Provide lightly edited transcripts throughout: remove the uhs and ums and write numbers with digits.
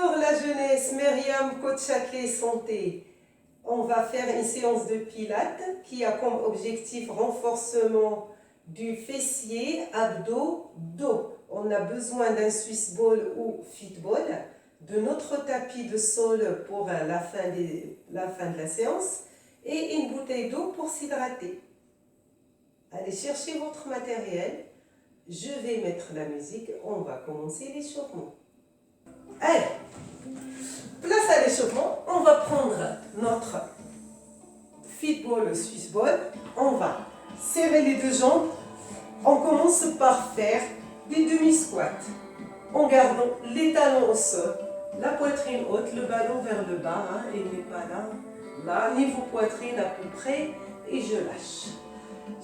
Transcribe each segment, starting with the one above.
Bonjour la jeunesse, Myriam, coach Châtelet Santé. On va faire une séance de pilates qui a comme objectif renforcement du fessier, abdos, dos. On a besoin d'un Swiss ball ou fit ball, de notre tapis de sol pour la fin de la séance et une bouteille d'eau pour s'hydrater. Allez chercher votre matériel. Je vais mettre la musique. On va commencer l'échauffement. Allez, place à l'échauffement. On va prendre notre fit ball, le Swiss ball. On va serrer les deux jambes. On commence par faire des demi-squats en gardant les talons au sol, la poitrine haute, le ballon vers le bas. Il n'est pas là. Là, niveau poitrine à peu près. Et je lâche.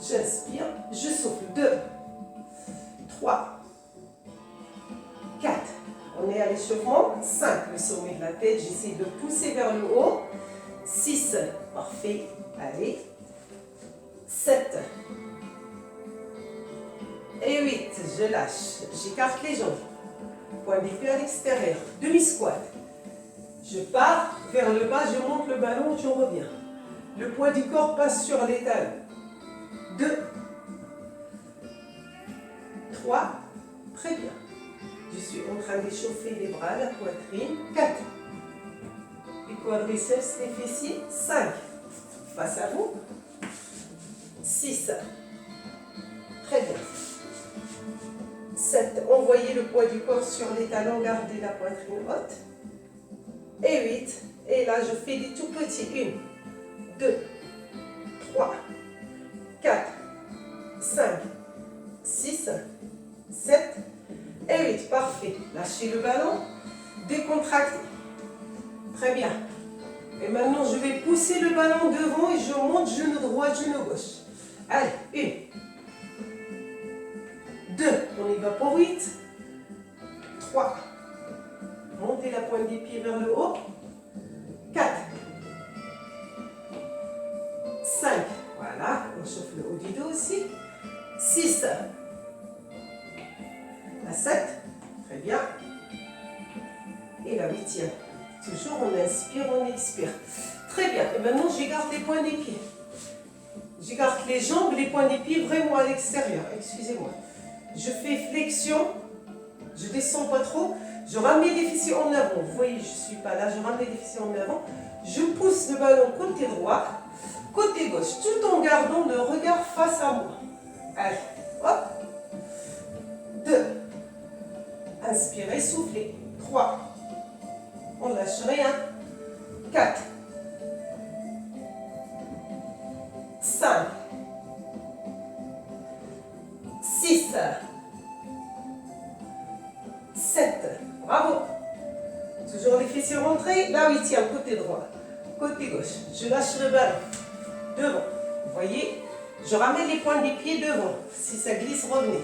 J'inspire, je souffle. 2, 3, 4. On est à l'échauffement. 5, le sommet de la tête. J'essaie de pousser vers le haut. 6, parfait. Allez. 7. Et 8, je lâche. J'écarte les jambes. Point des pieds à l'extérieur. Demi-squat. Je pars vers le bas, je monte le ballon, je reviens. Le poids du corps passe sur les talons. 2, 3, très bien. Je suis en train d'échauffer les bras, la poitrine. 4, les quadriceps, les fessiers. 5, face à vous. 6, très bien. 7, envoyez le poids du corps sur les talons, gardez la poitrine haute. Et 8, et là je fais des tout petits. 1, 2, 3, 4, 5, 6, 7 et 8. Parfait. Lâchez le ballon. Décontractez. Très bien. Et maintenant, je vais pousser le ballon devant et je monte genou droit, genou gauche. Allez. 1, 2. On y va pour 8. 3. Montez la pointe des pieds vers le haut. 4. 5. Voilà, on chauffe le haut du dos aussi. 6. La 7. Très bien. Et la 8e. Toujours on inspire, on expire. Très bien. Et maintenant, j'écarte les points des pieds. J'écarte les jambes, les points des pieds vraiment à l'extérieur. Excusez-moi. Je fais flexion. Je descends pas trop. Je ramène les fessiers en avant. Vous voyez, je ne suis pas là. Je ramène les fessiers en avant. Je pousse le ballon côté droit. Côté gauche, tout en gardant le regard face à moi. Allez, hop. 2. Inspirez, soufflez. 3. On lâche rien. 4. 5. 6. 7. Bravo. Toujours les fessiers rentrés. La 8e, côté droit. Côté gauche. Je lâche le ballon. Devant. Vous voyez, je ramène les pointes des pieds devant. Si ça glisse, revenez.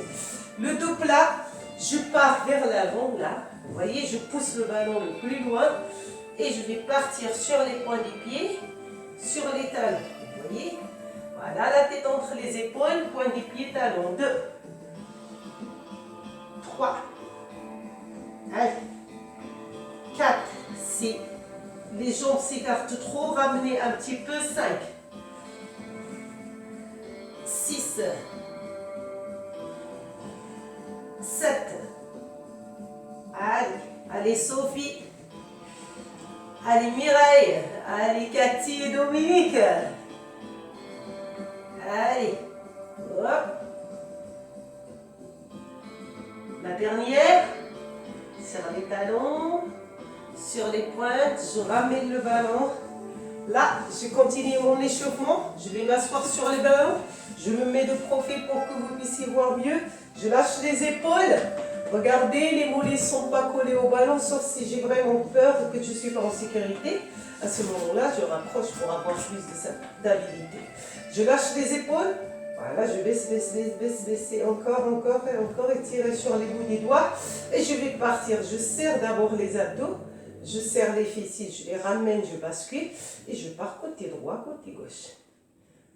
Le dos plat, je pars vers l'avant, là. Vous voyez, je pousse le ballon le plus loin. Et je vais partir sur les points des pieds, sur les talons. Vous voyez, voilà, la tête entre les épaules, points des pieds, talons. 2, 3, allez, 4, si les jambes s'écartent trop, ramenez un petit peu, 5, 6, 7, allez Sophie, allez Mireille, allez Cathy et Dominique, allez, hop, la dernière, sur les talons, sur les pointes, je ramène le ballon. Là, je continue mon échauffement. Je vais m'asseoir sur les ballons. Je me mets de profil pour que vous puissiez voir mieux. Je lâche les épaules. Regardez, les mollets ne sont pas collés au ballon, sauf si j'ai vraiment peur que je ne suis pas en sécurité. À ce moment-là, je rapproche pour avoir plus d'habilité. Je lâche les épaules. Voilà, je baisse, encore, et encore, et tirer sur les bouts des doigts. Et je vais partir. Je serre d'abord les abdos. Je serre les fessiers, je les ramène, je bascule et je pars côté droit, côté gauche.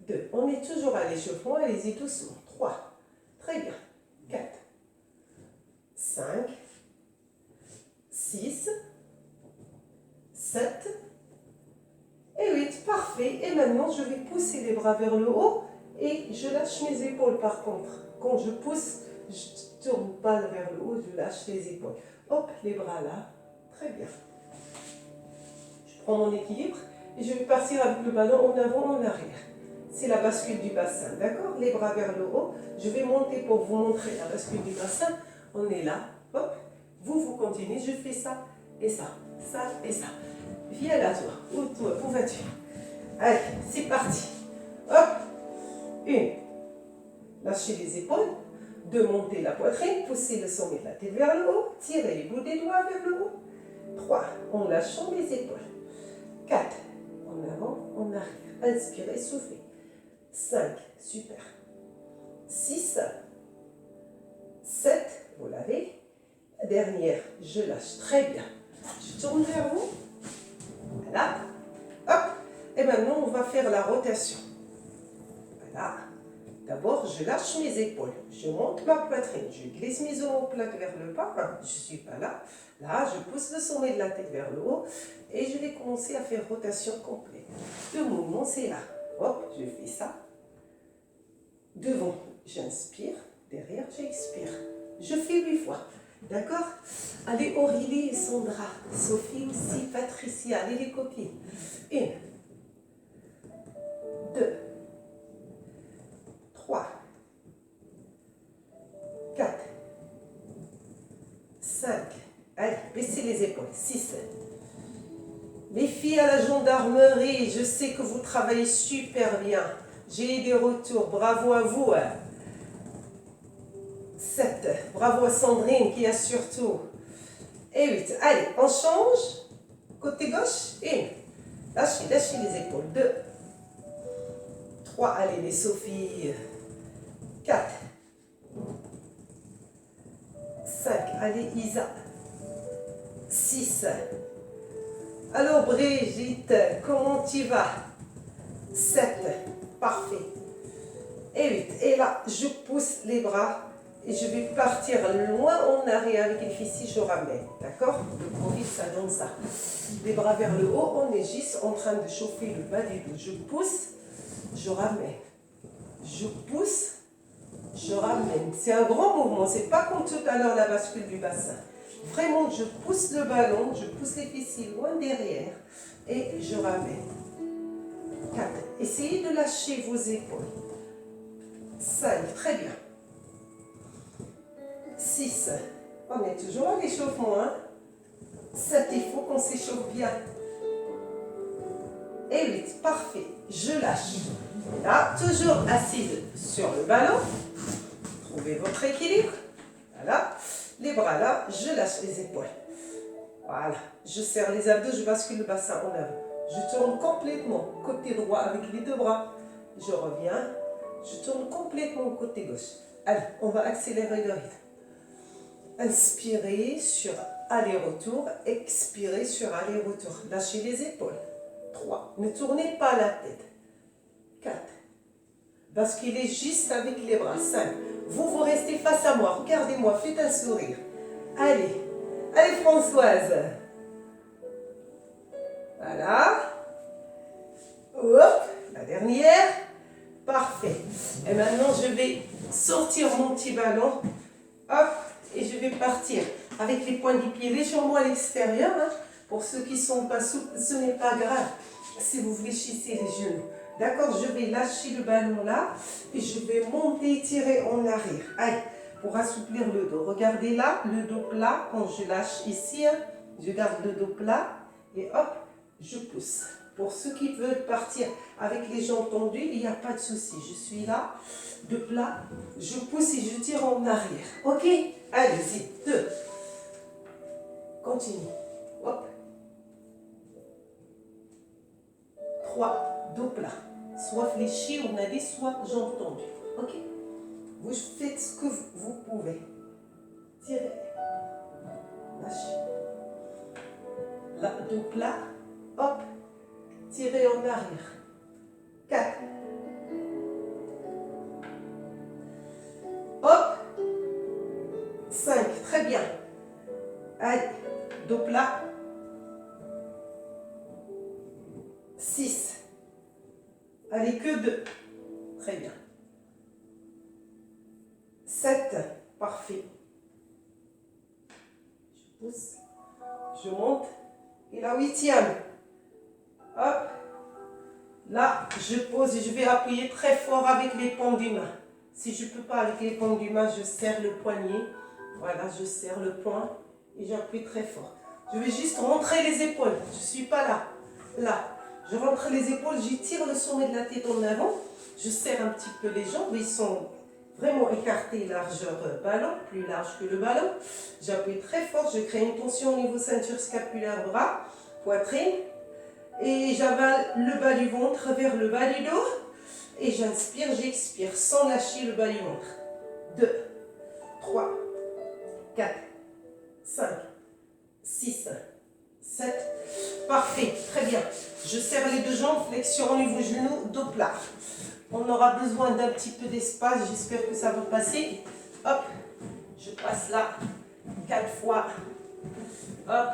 2. On est toujours à l'échauffement, allez-y doucement. 3. Très bien. 4. 5. 6. maintenant, je vais pousser les bras vers le haut et je lâche mes épaules par contre. Quand je pousse, je tourne pas vers le haut, je lâche les épaules. Hop, les bras là. Très bien. Je prends mon équilibre et je vais partir avec le ballon en avant, en arrière. C'est la bascule du bassin, d'accord? Les bras vers le haut. Je vais monter pour vous montrer la bascule du bassin. On est là, hop. Vous continuez, je fais ça et ça, ça et ça. Viens là, toi. Où vas-tu? Allez, c'est parti. Hop. Une. Lâchez les épaules. Deux, montez la poitrine. Poussez le sommet de la tête vers le haut. Tirez les bouts des doigts vers le haut. 3. En lâchant les épaules. 4. En avant, en arrière. Inspirez, soufflez. 5. Super. 6. 7. Vous l'avez. Dernière, je lâche. Très bien. Je tourne vers vous. Voilà. Hop. Et maintenant, on va faire la rotation. Voilà. D'abord, je lâche mes épaules. Je monte ma poitrine. Je glisse mes omoplates vers le bas. Je ne suis pas là. Là, je pousse le sommet de la tête vers le haut. Et je vais commencer à faire rotation complète. Le mouvement, c'est là. Hop, je fais ça. Devant, j'inspire. Derrière, j'expire. Je fais 8 fois. D'accord? Allez, Aurélie et Sandra. Sophie aussi, Patricia. Allez, les copines. 1. 2. 3. 4. 5. Allez, baissez les épaules. 6. Les filles à la gendarmerie, je sais que vous travaillez super bien. J'ai eu des retours. Bravo à vous. 7. Bravo à Sandrine qui a surtout. Et 8. Allez, on change. Côté gauche. 1. Lâchez les épaules. 2. 3. Allez, les Sophie. 4. 5. Allez, Isa. 6. Alors, Brigitte, comment tu vas? 7. Parfait. Et 8. Et là, je pousse les bras. Et je vais partir loin en arrière avec les fessiers, je ramène. D'accord? Le profil, ça donne ça. Les bras vers le haut, on est juste en train de chauffer le bas des dos. Je pousse, je ramène. Je pousse, je ramène. C'est un grand mouvement. C'est pas comme tout à l'heure la bascule du bassin. Vraiment, je pousse le ballon, je pousse les fessiers loin derrière et je ramène. 4. Essayez de lâcher vos épaules. 5. Très bien. 6. On est toujours à l'échauffement. 7. Il faut qu'on s'échauffe bien. Et 8. Parfait. Je lâche. Là, toujours assise sur le ballon. Trouvez votre équilibre. Voilà. Les bras là, je lâche les épaules. Voilà. Je serre les abdos, je bascule le bassin en avant. Je tourne complètement côté droit avec les deux bras. Je reviens. Je tourne complètement côté gauche. Allez, on va accélérer le rythme. Inspirez sur aller-retour, expirez sur aller-retour. Lâchez les épaules. 3. Ne tournez pas la tête. 4. Basculez juste avec les bras. 5. Vous restez face à moi. Regardez-moi, faites un sourire. Allez. Allez, Françoise. Voilà. Hop, la dernière. Parfait. Et maintenant, je vais sortir mon petit ballon. Hop. Et je vais partir avec les points du pied légèrement à l'extérieur. Pour ceux qui ne sont pas souples, ce n'est pas grave si vous fléchissez les genoux. D'accord, je vais lâcher le ballon là et je vais monter, tirer en arrière. Allez, pour assouplir le dos. Regardez là, le dos plat. Quand je lâche ici, je garde le dos plat et hop, je pousse. Pour ceux qui veulent partir avec les jambes tendues, il n'y a pas de souci. Je suis là, de plat, je pousse et je tire en arrière. Ok? Allez-y. 2. Continue. Hop. 3. Dos plat. Soit fléchi, on a dit, soit jambes tendues. Ok? Vous faites ce que vous pouvez. Tirez. Lâchez. Là, dos plat. Hop. Tirez en arrière. 4. Hop. 5. Très bien. Allez. Dos plat. 6. Allez, que 2. Très bien. 7. Parfait. Je pousse. Je monte. Et la 8e. Hop. Là, je pose et je vais appuyer très fort avec les paumes du main. Si je ne peux pas avec les paumes du main, je serre le poignet. Voilà, je serre le poing et j'appuie très fort. Je vais juste rentrer les épaules. Je ne suis pas là. Là. Je rentre les épaules, j'étire le sommet de la tête en avant. Je serre un petit peu les jambes. Ils sont vraiment écartés, largeur ballon, plus large que le ballon. J'appuie très fort. Je crée une tension au niveau ceinture scapulaire, bras, poitrine. Et j'avale le bas du ventre vers le bas du dos. Et j'inspire, j'expire sans lâcher le bas du ventre. 2, 3, 4, 5, 6, 7. Parfait, très bien. Je serre les deux jambes, flexion au niveau genou, dos plat. On aura besoin d'un petit peu d'espace, j'espère que ça va passer. Hop, je passe là 4 fois. Hop,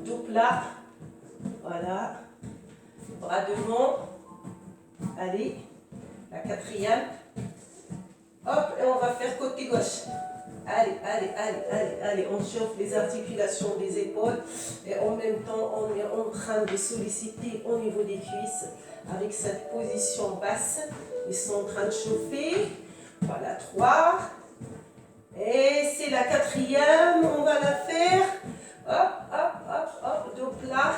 dos plat. Voilà. Bras devant. Allez, la 4e. Hop, et on va faire côté gauche. Allez, allez, allez, allez, allez. On chauffe les articulations des épaules. Et en même temps, on est en train de solliciter au niveau des cuisses avec cette position basse. Ils sont en train de chauffer. Voilà, 3. Et c'est la 4e. On va la faire. Hop, hop, hop, hop. Dos plat.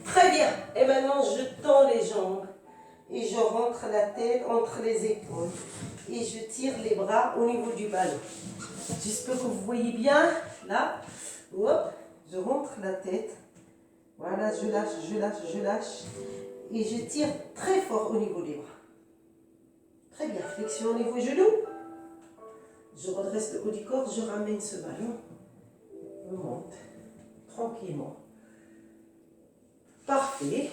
Très bien. Et maintenant, je tends les jambes. Et je rentre la tête entre les épaules. Et je tire les bras au niveau du ballon. J'espère que vous voyez bien. Là, hop, je rentre la tête. Voilà, je lâche, je lâche, je lâche. Et je tire très fort au niveau des bras. Très bien, flexion au niveau genou. Je redresse le haut du corps, je ramène ce ballon. Je monte tranquillement. Parfait.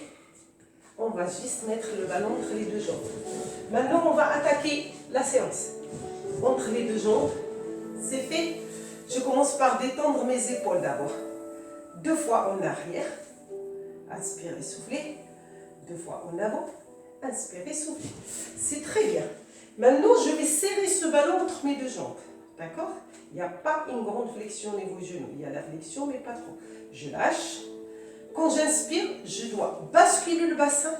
On va juste mettre le ballon entre les deux jambes. Maintenant, on va attaquer la séance. Entre les deux jambes, c'est fait. Je commence par détendre mes épaules d'abord. 2 fois en arrière. Inspirez, soufflez. 2 fois en avant. Inspirez, soufflez. C'est très bien. Maintenant, je vais serrer ce ballon entre mes deux jambes. D'accord? Il n'y a pas une grande flexion au niveau du genou. Il y a la flexion, mais pas trop. Je lâche. Quand j'inspire, je dois basculer le bassin,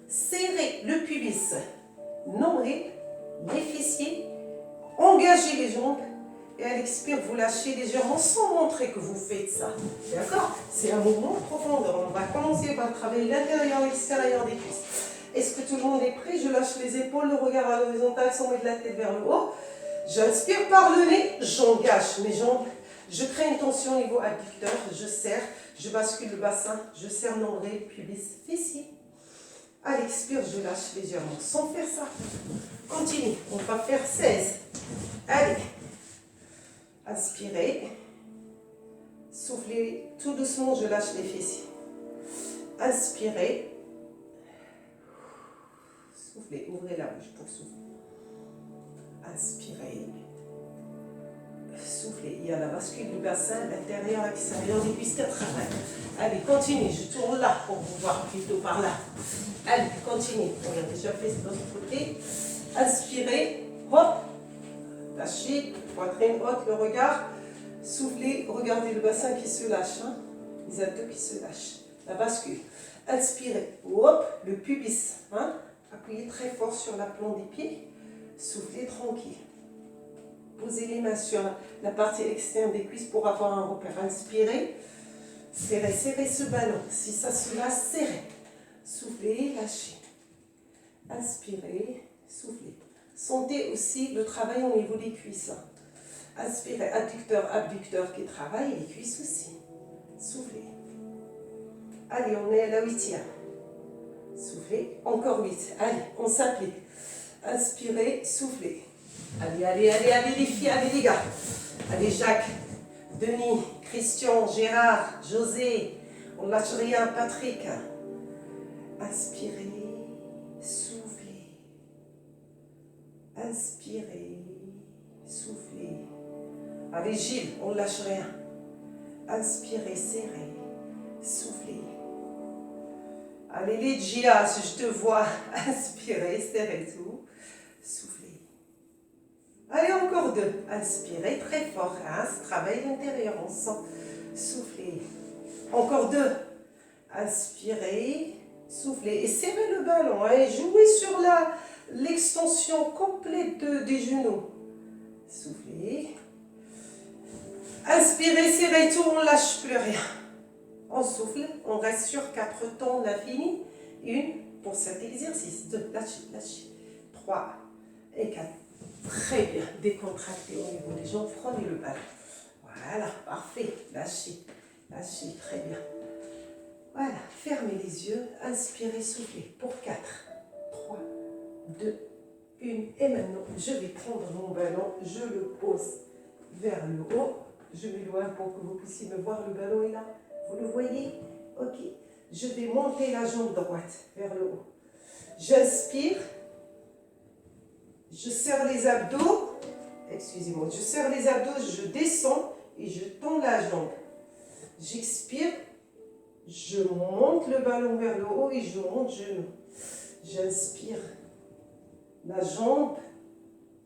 serrer le pubis, nombril, les fessiers, engager les jambes et à l'expire, vous lâchez légèrement sans montrer que vous faites ça. D'accord? C'est un mouvement de profondeur. On va commencer par travailler l'intérieur et l'extérieur des cuisses. Est-ce que tout le monde est prêt? Je lâche les épaules, le regard à l'horizontale, sans mettre la tête vers le haut. J'inspire par le nez, j'engage mes jambes. Je crée une tension au niveau adducteur, je serre, je bascule le bassin, je serre nombril, pubis, fessier. À l'expire, je lâche légèrement, sans faire ça. Continue, on va faire 16. Allez. Inspirez. Soufflez tout doucement, je lâche les fessiers. Inspirez. Soufflez, ouvrez la bouche pour souffler. Inspirez. Soufflez. Il y a la bascule du bassin, l'intérieur, l'extérieur des cuisses qui travaillent. Allez, continue. Je tourne là pour vous voir plutôt par là. Allez, continue. On a déjà fait de l'autre côté. Inspirez. Hop. Lâchez. Poitrine haute, le regard. Soufflez. Regardez le bassin qui se lâche. Hein. Les abdos qui se lâchent. La bascule. Inspirez. Hop. Le pubis. Hein. Appuyez très fort sur la plante des pieds. Soufflez tranquille. Posez les mains sur la partie externe des cuisses pour avoir un repère. Inspirez, serrez, serrez ce ballon. Si ça se lâche, serrez. Soufflez, lâchez. Inspirez, soufflez. Sentez aussi le travail au niveau des cuisses. Inspirez, adducteur, abducteur qui travaille et les cuisses aussi. Soufflez. Allez, on est à la 8e. Soufflez, encore 8. Allez, on s'applique. Inspirez, soufflez. Allez, allez, allez, allez les filles, allez les gars. Allez Jacques, Denis, Christian, Gérard, José, on ne lâche rien, Patrick. Inspirez, soufflez. Inspirez, soufflez. Allez Gilles, on ne lâche rien. Inspirez, serrez, soufflez. Allez, les Gias, je te vois. Inspirez, serrez tout. Soufflez. Allez, encore deux. Inspirez très fort. Hein, travail intérieur, on sent. Soufflez. Encore deux. Inspirez. Soufflez. Et serrez le ballon. Hein, et jouez sur l'extension complète des genoux. Soufflez. Inspirez, serrez tout, on ne lâche plus rien. On souffle, on reste sur 4 temps, on a fini. 1 pour cet exercice. 2, lâchez, lâchez. 3 et 4. Très bien, décontractez au niveau des jambes, prenez le ballon. Voilà, parfait. Lâchez, lâchez, très bien. Voilà, fermez les yeux, inspirez, soufflez. Pour 4, 3, 2, 1. Et maintenant, je vais prendre mon ballon, je le pose vers le haut. Je m'éloigne pour que vous puissiez me voir, le ballon est là. Vous le voyez? Ok. Je vais monter la jambe droite vers le haut. J'inspire. Je serre les abdos. Excusez-moi. Je serre les abdos, je descends et je tends la jambe. J'expire. Je monte le ballon vers le haut et je monte genou. J'inspire. La jambe,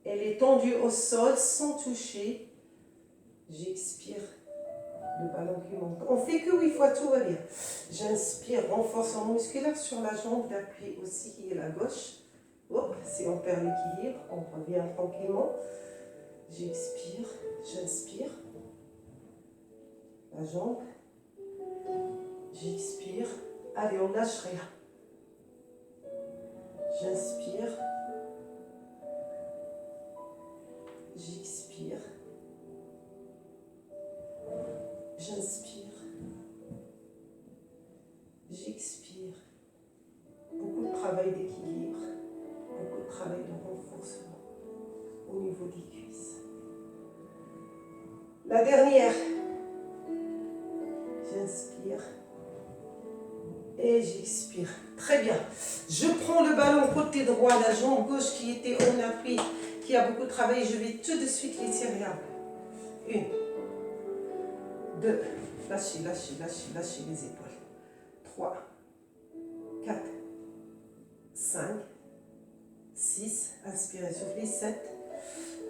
elle est tendue au sol sans toucher. J'expire, le ballon qui monte. On fait que 8 fois, tout va bien. J'inspire, renforçant musculaire sur la jambe d'appui aussi qui est la gauche. Hop, si on perd l'équilibre, on revient tranquillement. J'expire, j'inspire. La jambe. J'expire. Allez, on lâche rien. J'inspire. J'expire. J'inspire, j'expire. Beaucoup de travail d'équilibre, beaucoup de travail de renforcement au niveau des cuisses. La dernière. J'inspire et j'expire. Très bien. Je prends le ballon côté droit, la jambe gauche qui était en appui, qui a beaucoup travaillé. Je vais tout de suite l'étirer un peu. 1. 2, lâchez, lâchez, lâchez, lâchez les épaules. 3, 4, 5, 6, inspirez, soufflez, 7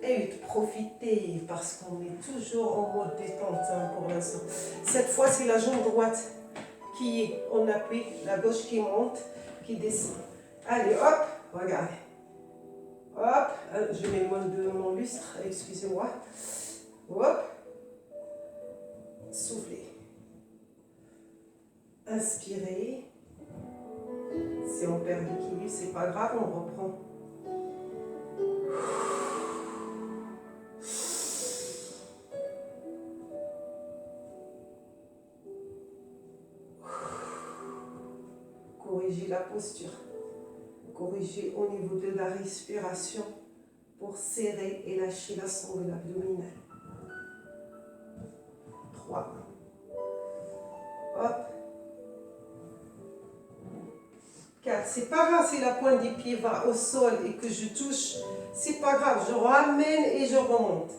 et 8. Profitez parce qu'on est toujours en mode détente pour l'instant. Cette fois, c'est la jambe droite qui est en appui, la gauche qui monte, qui descend. Allez, hop, regardez. Hop, je m'éloigne de mon lustre, excusez-moi. Hop. Soufflez. Inspirez. Si on perd l'équilibre, c'est pas grave, on reprend. Corrigez la posture. Corrigez au niveau de la respiration pour serrer et lâcher la sangle abdominale. 3. Hop. 4. C'est pas grave si la pointe des pieds va au sol et que je touche. C'est pas grave. Je ramène et je remonte.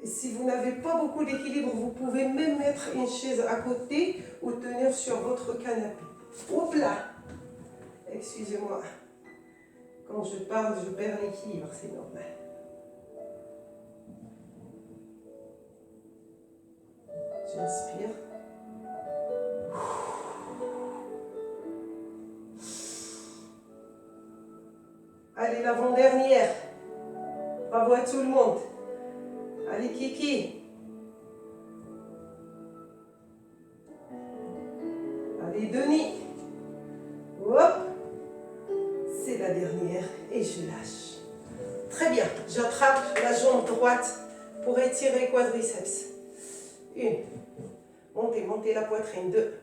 Et si vous n'avez pas beaucoup d'équilibre, vous pouvez même mettre une chaise à côté ou tenir sur votre canapé. Hop là. Excusez-moi. Quand je parle, je perds l'équilibre. C'est normal. J'inspire. Allez, l'avant-dernière. Bravo à tout le monde. Allez, Kiki. Allez, Denis. Hop. C'est la dernière. Et je lâche. Très bien. J'attrape la jambe droite pour étirer quadriceps. 1. Montez, montez la poitrine. 2.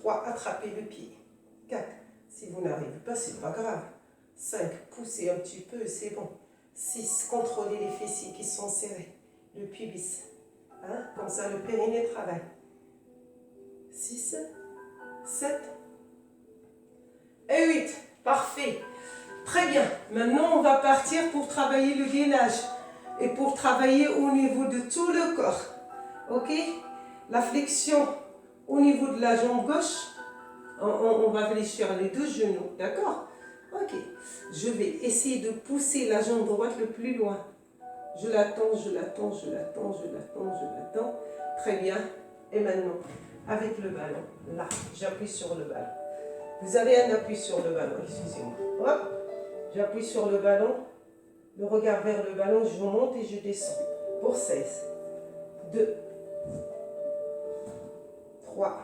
3. Attrapez le pied. 4. Si vous n'arrivez pas, c'est pas grave. 5. Poussez un petit peu, c'est bon. 6. Contrôlez les fessiers qui sont serrés. Le pubis. Hein? Comme ça, le périnée travaille. 6. 7. Et 8. Parfait. Très bien. Maintenant, on va partir pour travailler le gainage. Et pour travailler au niveau de tout le corps. Ok? La flexion au niveau de la jambe gauche. On va fléchir les deux genoux, d'accord? Ok. Je vais essayer de pousser la jambe droite le plus loin. Je l'attends, je l'attends, je l'attends, je l'attends, je l'attends. Très bien. Et maintenant, avec le ballon, là, j'appuie sur le ballon. Vous avez un appui sur le ballon, excusez-moi. Hop, j'appuie sur le ballon, le regard vers le ballon, je monte et je descends. Pour 16. 2, 3,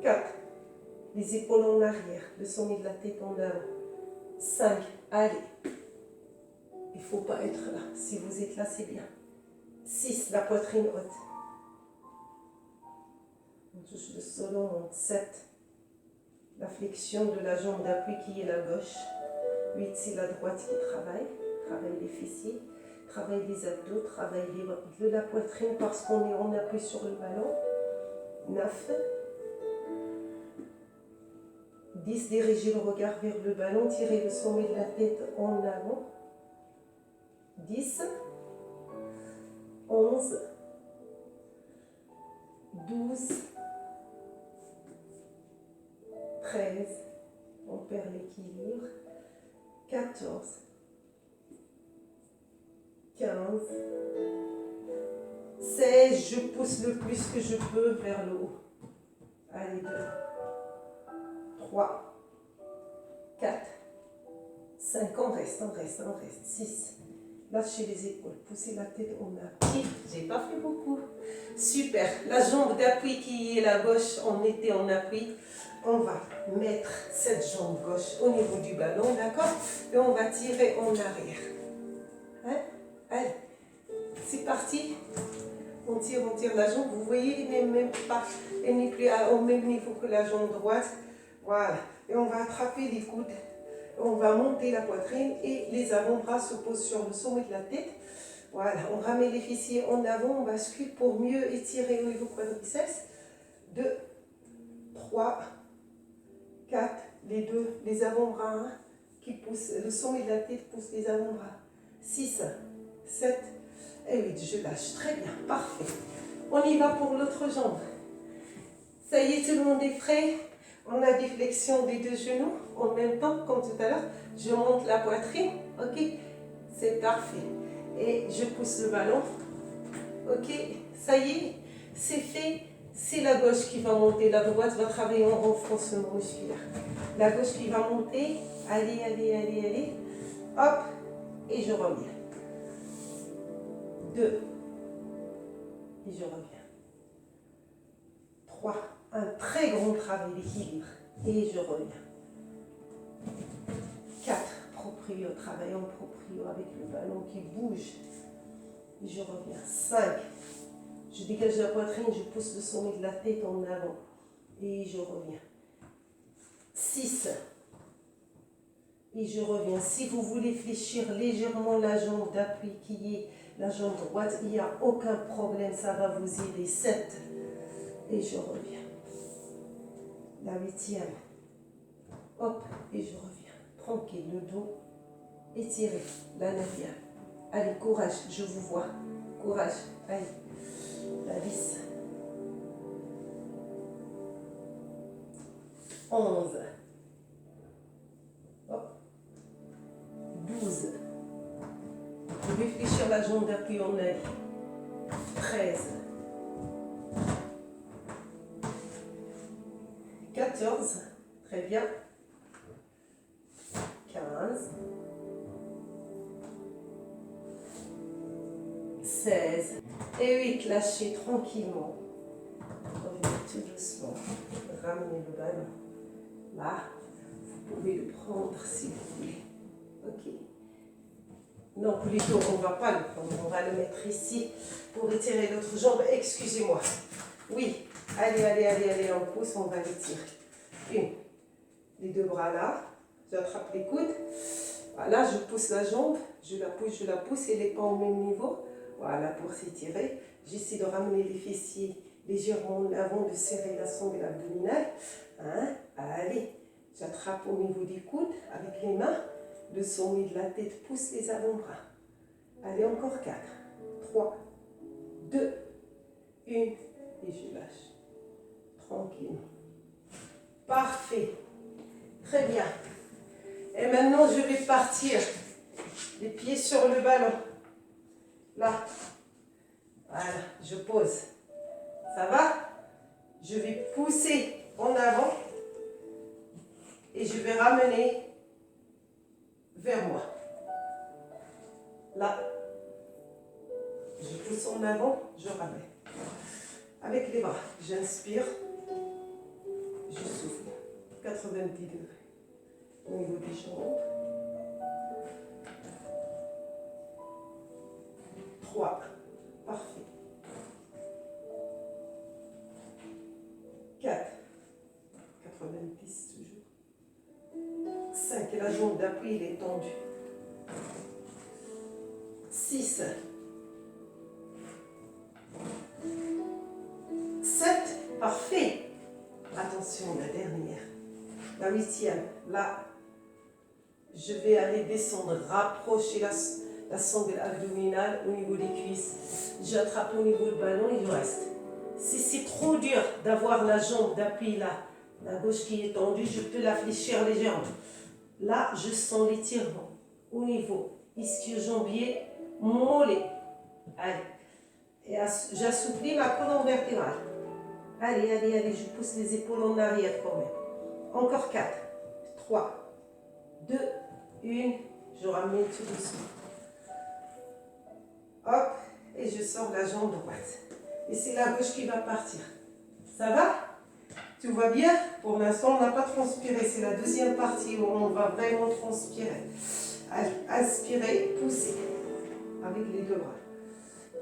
4. Les épaules en arrière, le sommet de la tête en avant. 5. Allez. Il ne faut pas être là. Si vous êtes là, c'est bien. 6. La poitrine haute. On touche le sol, on monte. 7. La flexion de la jambe d'appui qui est la gauche. 8. C'est la droite qui travaille. Travaille les fessiers. Travaille les abdos. Travaille de la poitrine parce qu'on est en appui sur le ballon. 9. 10. Dirigez le regard vers le ballon. Tirez le sommet de la tête en avant. 10. 11. 12. 13. On perd l'équilibre. 14. 15. 16. Je pousse le plus que je peux vers le haut. Allez, 2. 3. 4. 5. On reste. 6. Lâchez les épaules. Poussez la tête en appui. J'ai pas fait beaucoup. Super. La jambe d'appui qui est la gauche, on était en appui. On va mettre cette jambe gauche au niveau du ballon, d'accord? Et on va tirer en arrière. Hein? Allez. C'est parti. On tire la jambe. Vous voyez, elle n'est même pas, elle n'est plus au même niveau que la jambe droite. Voilà. Et on va attraper les coudes. On va monter la poitrine et les avant-bras se posent sur le sommet de la tête. Voilà. On ramène les fessiers en avant. On bascule pour mieux étirer au niveau quadriceps. 2, 3, 4. Les avant-bras hein, qui poussent. Le sommet de la tête pousse les avant-bras. 6, 7 et 8. Je lâche. Très bien. Parfait. On y va pour l'autre jambe. Ça y est, tout le monde est prêt? On a des flexions des deux genoux en même temps, comme tout à l'heure. Je monte la poitrine, ok? C'est parfait. Et je pousse le ballon, ok? Ça y est, c'est fait. C'est la gauche qui va monter, la droite va travailler en renforcement musculaire. La gauche qui va monter, allez, allez, allez, allez. Hop, et je reviens. 2, et je reviens. 3, un très grand travail d'équilibre. Et je reviens. 4, proprio, travail en proprio avec le ballon qui bouge. Et je reviens. 5, je dégage la poitrine, je pousse le sommet de la tête en avant. Et je reviens. 6, et je reviens. Si vous voulez fléchir légèrement la jambe d'appui qui est la jambe droite, il n'y a aucun problème, ça va vous aider. 7, et je reviens. La 8e. Hop, et je reviens. Tranquille, le dos étiré. La 9e. Allez, courage, je vous vois. Courage, allez. La 10. 11. Hop. 12. Vous pouvez fléchir la jambe d'appui en aile. 13. 14. Très bien. 15. 16. Et 8. Lâchez tranquillement. Revenez tout doucement. Ramenez le ballon. Là, vous pouvez le prendre si vous voulez. Ok. Non, plutôt, on ne va pas le prendre. On va le mettre ici pour étirer l'autre jambe. Excusez-moi. Oui. Allez, allez, allez, allez. On pousse, on va l'étirer. Une. Les deux bras là. J'attrape les coudes. Voilà, je pousse la jambe. Je la pousse. Elle n'est pas au même niveau. Voilà, pour s'étirer. J'essaie de ramener les fessiers légèrement en avant, de serrer la sangle abdominale. Hein? Allez. J'attrape au niveau des coudes avec les mains. Le sommet de la tête pousse les avant-bras. Allez, encore 4, 3, 2, 1. Et je lâche. tranquillement. Parfait. Très bien. Et maintenant, je vais partir les pieds sur le ballon. Là. Voilà, je pose. Ça va? Je vais pousser en avant et je vais ramener vers moi. Là. Je pousse en avant, je ramène. Avec les bras, j'inspire, je souffle. 90 degrés au niveau des jambes. 3, parfait. 4, 90 toujours. 5, la jambe d'appui, il est tendu. 6, 7, parfait. Attention, la dernière. La 8e, là, je vais aller descendre, rapprocher la sangle abdominale au niveau des cuisses. J'attrape au niveau du ballon et je reste. Si c'est trop dur d'avoir la jambe d'appui là, la gauche qui est tendue, je peux la fléchir légèrement. Là, je sens l'étirement au niveau ischio-jambier, mollet. Allez. Et j'assouplis ma colonne vertébrale. Allez, allez, allez, je pousse les épaules en arrière quand même. Encore 4, 3, 2, 1. Je ramène tout doucement. Hop, et je sors la jambe droite. Et c'est la gauche qui va partir. Ça va? Tout va bien? Pour l'instant, on n'a pas transpiré. C'est la deuxième partie où on va vraiment transpirer. Allez, inspirez, poussez. Avec les deux bras.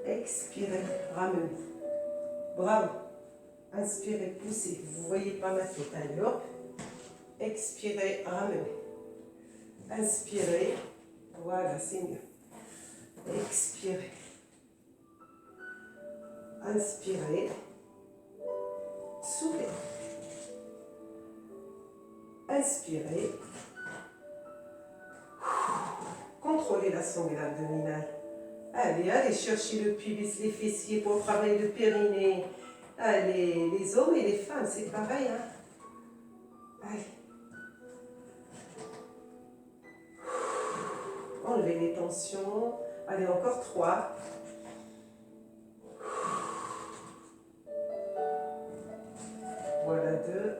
Expirez, ramenez. Bravo. Inspirez, poussez. Vous ne voyez pas ma tête. Allez, hop. Expirez, ramenez. Inspirez. Voilà, c'est mieux. Expirez. Inspirez. Soufflez. Inspirez. Contrôlez la sangle abdominale. Allez, allez chercher le pubis, les fessiers pour travailler le périnée. Allez, les hommes et les femmes, c'est pareil. Hein? Allez. Enlevez les tensions. Allez, encore 3. Voilà 2.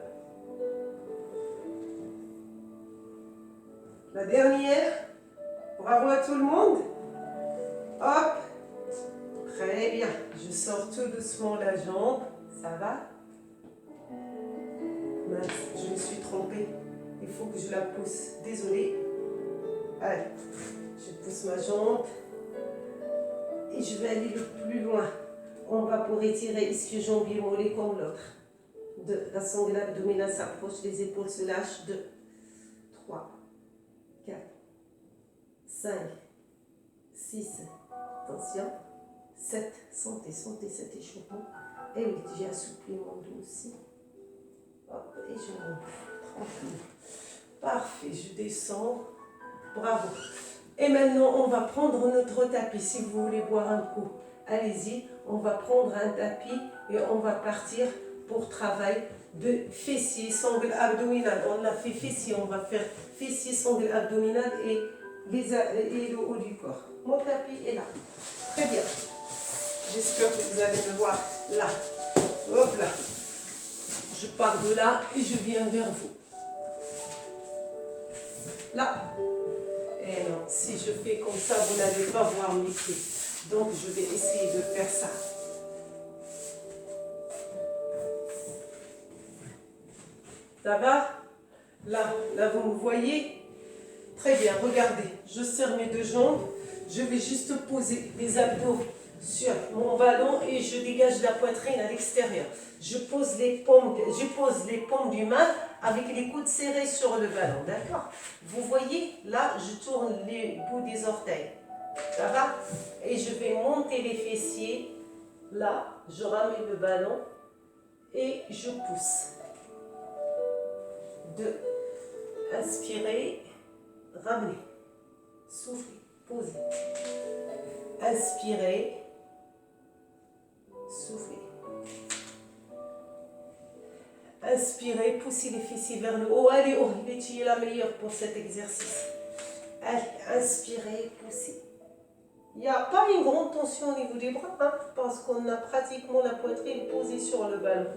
La dernière. Bravo à tout le monde. Hop. Très bien. Je sors tout doucement la jambe. Ça va? Mince, je me suis trompée. Il faut que je la pousse. Désolée. Allez. Je pousse ma jambe. Et je vais aller le plus loin. On va pour étirer ischio-jambier mollet comme l'autre. La sangle abdominale s'approche, les épaules se lâchent. 2, 3, 4, 5, 6, attention, 7, sentez cet échauffement. Et 8, j'ai assoupli mon dos aussi. Hop, et je monte, tranquille. Parfait, je descends. Bravo. Et maintenant, on va prendre notre tapis. Si vous voulez boire un coup, allez-y. On va prendre un tapis et on va partir pour travail de fessier, sangle abdominale. On a fait fessier, on va faire fessier, sangle abdominale et le haut du corps. Mon tapis est là. Très bien. J'espère que vous allez me voir là. Hop là. Je pars de là et je viens vers vous. Là. Et non, si je fais comme ça, vous n'allez pas voir mes pieds. Donc, je vais essayer de faire ça. Ça va? Là, vous me voyez? Très bien, regardez. Je serre mes deux jambes. Je vais juste poser les abdos sur mon ballon et je dégage la poitrine à l'extérieur. Je pose les paumes du main avec les coudes serrés sur le ballon, d'accord? Vous voyez, là, je tourne les bouts des orteils. Ça va? Et je vais monter les fessiers. Là, je ramène le ballon et je pousse. 2. Inspirez, ramenez. Soufflez, posez. Inspirez, soufflez. Inspirez, poussez les fessiers vers le haut. Allez, Orhileti est la meilleure pour cet exercice. Allez, inspirez, poussez. Il n'y a pas une grande tension au niveau des bras, hein, parce qu'on a pratiquement la poitrine posée sur le ballon.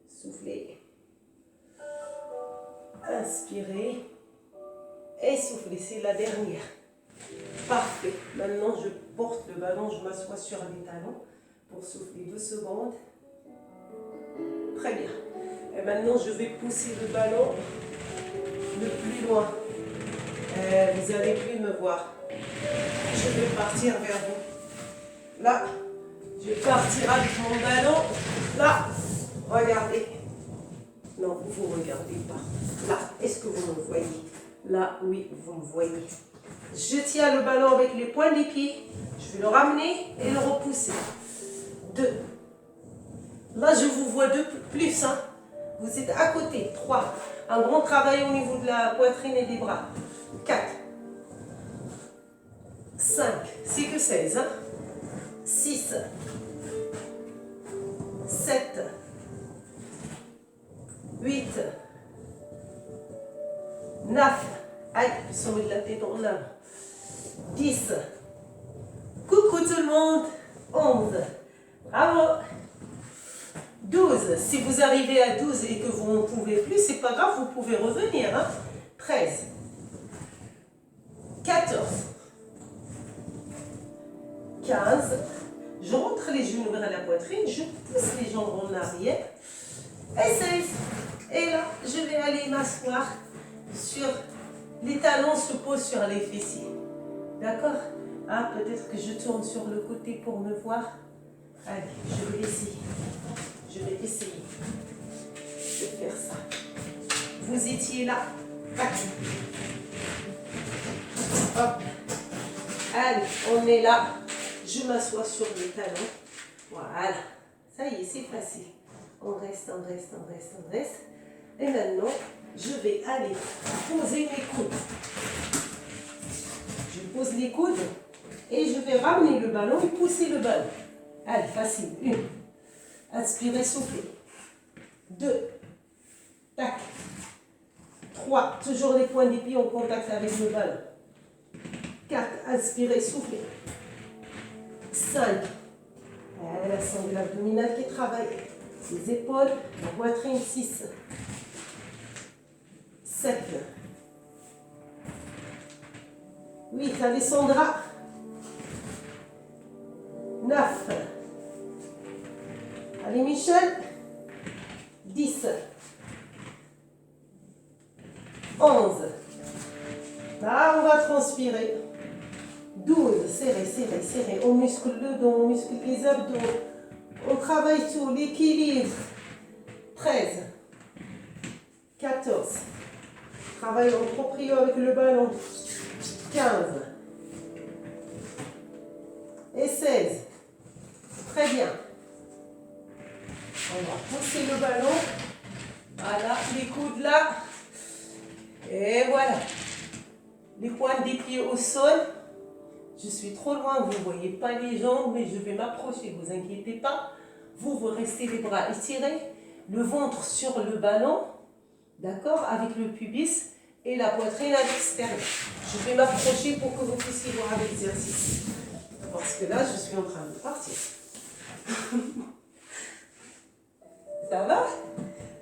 Soufflez. Inspirez. Et soufflez, c'est la dernière. Parfait. Maintenant, je porte le ballon, je m'assois sur les talons pour souffler 2 secondes. Très bien. Et maintenant, je vais pousser le ballon le plus loin. Vous n'allez plus me voir. Je vais partir vers vous. Là, je vais partir avec mon ballon. Là, regardez. Non, vous ne regardez pas. Là, est-ce que vous me voyez? Là, oui, vous me voyez. Je tiens le ballon avec les points des pieds. Je vais le ramener et le repousser. 2. Là, je vous vois 2 plus. Hein. Vous êtes à côté. 3. Un grand travail au niveau de la poitrine et des bras. 4. 5. C'est que 16. Hein. 6. 7. 8. 9. Allez, sommet de la tête en avant. 10. Coucou tout le monde. 11. Bravo. 12. Si vous arrivez à 12 et que vous ne pouvez plus, c'est pas grave, vous pouvez revenir. Hein. 13. 14. 15. Je rentre les genoux vers la poitrine, je pousse les jambes en arrière. Et 16. Et là, je vais aller m'asseoir sur les talons se posent sur les fessiers. D'accord? Ah, peut-être que je tourne sur le côté pour me voir. Allez, je vais essayer. Je vais essayer de faire ça. Vous étiez là. Tac. Hop. Allez, on est là. Je m'assois sur les talons. Voilà. Ça y est, c'est facile. On reste, on reste, on reste, on reste. Et maintenant, je vais aller poser mes coudes. Je pose les coudes et je vais ramener le ballon et pousser le ballon. Allez, facile. 1. Inspirez, soufflez. 2. Tac. 3. Toujours les points des pieds en contact avec le ballon. 4. Inspirez, soufflez. 5. La sangle abdominale qui travaille. Les épaules, la poitrine. 6. 7. 8. Alessandra. 9. Allez, Michel. 10. 11. Là, on va transpirer. 12. Serrez, serrez, serrez. On muscle le dos, on muscle les abdos. On travaille sur l'équilibre. 13. 14. Travaille en proprio avec le ballon. 15. Et 16. Très bien. On va pousser le ballon. Voilà, les coudes là. Et voilà. Les pointes des pieds au sol. Je suis trop loin, vous ne voyez pas les jambes, mais je vais m'approcher, ne vous inquiétez pas. Vous restez les bras étirés, le ventre sur le ballon, d'accord, avec le pubis et la poitrine à l'extérieur. Je vais m'approcher pour que vous puissiez voir l'exercice. Parce que là, je suis en train de partir. Ça va?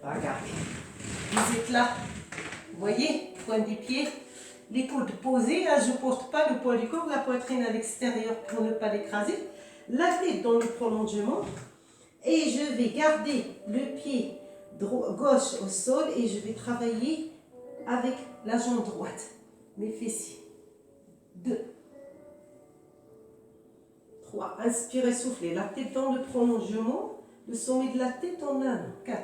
Regardez. Vous êtes là. Vous voyez, point des pieds. Les coudes posés, là, je ne porte pas le poids du corps, la poitrine à l'extérieur pour ne pas l'écraser. La tête dans le prolongement. Et je vais garder le pied gauche au sol et je vais travailler avec la jambe droite. Mes fessiers. 2. 3. Inspirez, soufflez. La tête dans le prolongement. Le sommet de la tête en avant. 4.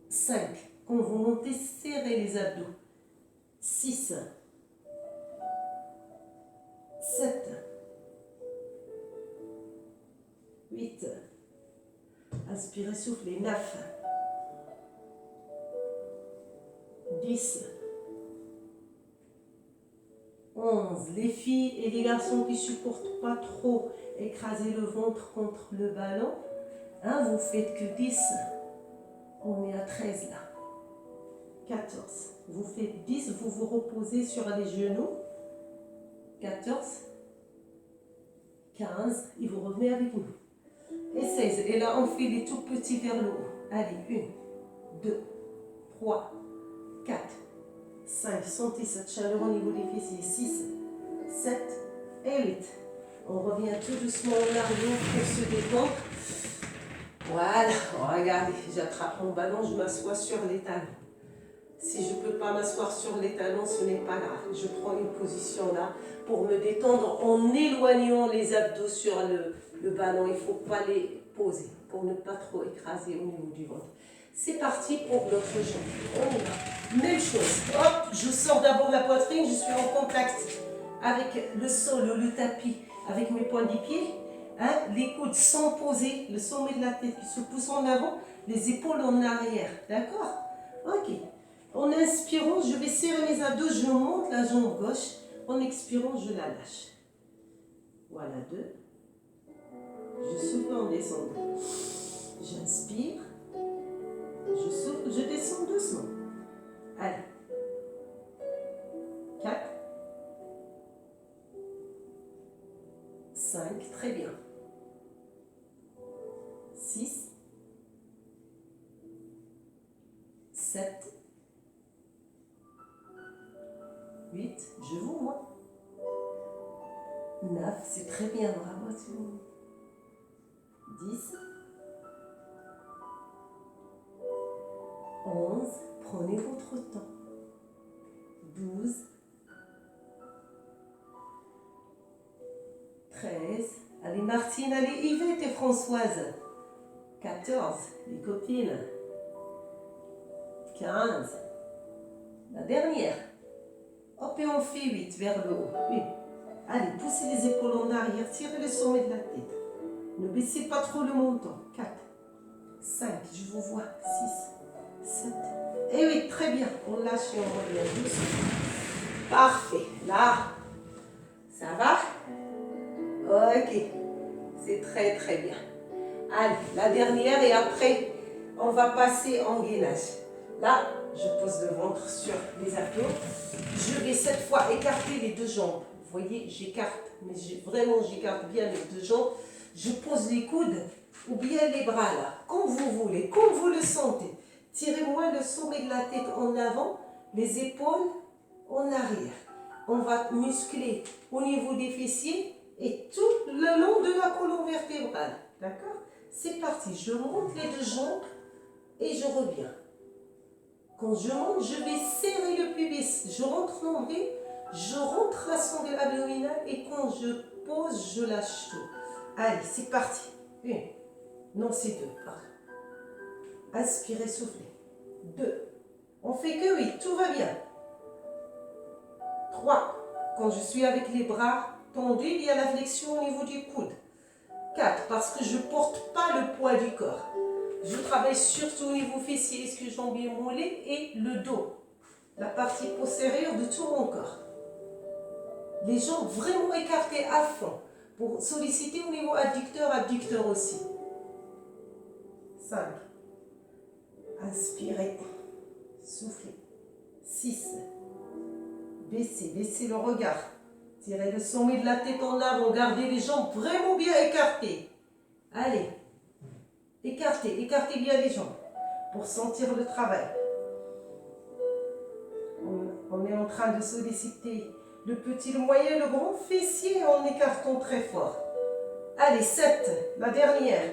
5. Quand vous montez, serrez les abdos. 6. 7. 8. Inspirez, soufflez. 9. 10. 11. Les filles et les garçons qui ne supportent pas trop écraser le ventre contre le ballon, Hein, vous faites que 10. On est à 13 là. 14. Vous faites 10, vous vous reposez sur les genoux. 14. 15. Et vous revenez avec nous. Et 16. Et là, on fait les tout petits vers le haut. Allez, 1, 2, 3, 4, 5. Sentez cette chaleur au niveau des fessiers. 6, 7 et 8. On revient tout doucement en arrière pour se détendre. Voilà, regardez, j'attrape mon ballon, je m'assois sur les talons. Si je ne peux pas m'asseoir sur les talons, ce n'est pas grave. Je prends une position là pour me détendre en éloignant les abdos sur le ballon. Il ne faut pas les poser pour ne pas trop écraser au niveau du ventre. C'est parti pour l'autre jambe. On y va. Même chose. Hop, je sors d'abord la poitrine, je suis en contact avec le sol ou le tapis, avec mes points des pieds. Hein, les coudes sont posés, le sommet de la tête qui se pousse en avant, les épaules en arrière. D'accord? Ok. En inspirant, je vais serrer mes abdos, je monte la jambe gauche. En expirant, je la lâche. Voilà, 2. Je souffle en descendant. J'inspire. Je souffle, je descends doucement. Allez. 4. 5, très bien. 6. 7. 8, je vous vois. 9, c'est très bien, bravo à tout le monde. 10. 11, prenez votre temps. 12. 13. Allez Martine, allez Yvette et Françoise. 14, les copines. 15. La dernière. Hop, et on fait 8 vers le haut. 1. Allez, poussez les épaules en arrière, tirez le sommet de la tête. Ne baissez pas trop le menton. 4, 5, je vous vois. 6, 7 et 8. Très bien. On lâche et on revient doucement. Parfait. Là, ça va? Ok. C'est très très bien. Allez, la dernière et après, on va passer en gainage. Là, je pose le ventre sur les abdos. Je vais cette fois écarter les deux jambes. Vous voyez, j'écarte, mais vraiment j'écarte bien les deux jambes. Je pose les coudes ou bien les bras là, comme vous voulez, comme vous le sentez. Tirez-moi le sommet de la tête en avant, les épaules en arrière. On va muscler au niveau des fessiers et tout le long de la colonne vertébrale. D'accord? C'est parti. Je monte les deux jambes et je reviens. Quand je monte, je vais serrer le pubis. Je rentre nombril, je rentre la sangle abdominale et quand je pose, je lâche tout. Allez, c'est parti. 1. Non, c'est 2. Inspirez, soufflez. 2. On fait que 8. Tout va bien. 3. Quand je suis avec les bras tendus, il y a la flexion au niveau du coude. 4. Parce que je ne porte pas le poids du corps. Je travaille surtout au niveau fessier, ischio-jambier, mollet et le dos. La partie postérieure de tout mon corps. Les jambes vraiment écartées à fond pour solliciter au niveau abducteur aussi. 5. Inspirez. Soufflez. 6. Baissez le regard. Tirez le sommet de la tête en avant. Gardez les jambes vraiment bien écartées. Allez. Écartez bien les jambes pour sentir le travail. On est en train de solliciter le petit, le moyen, le grand fessier en écartant très fort. Allez, 7, la dernière.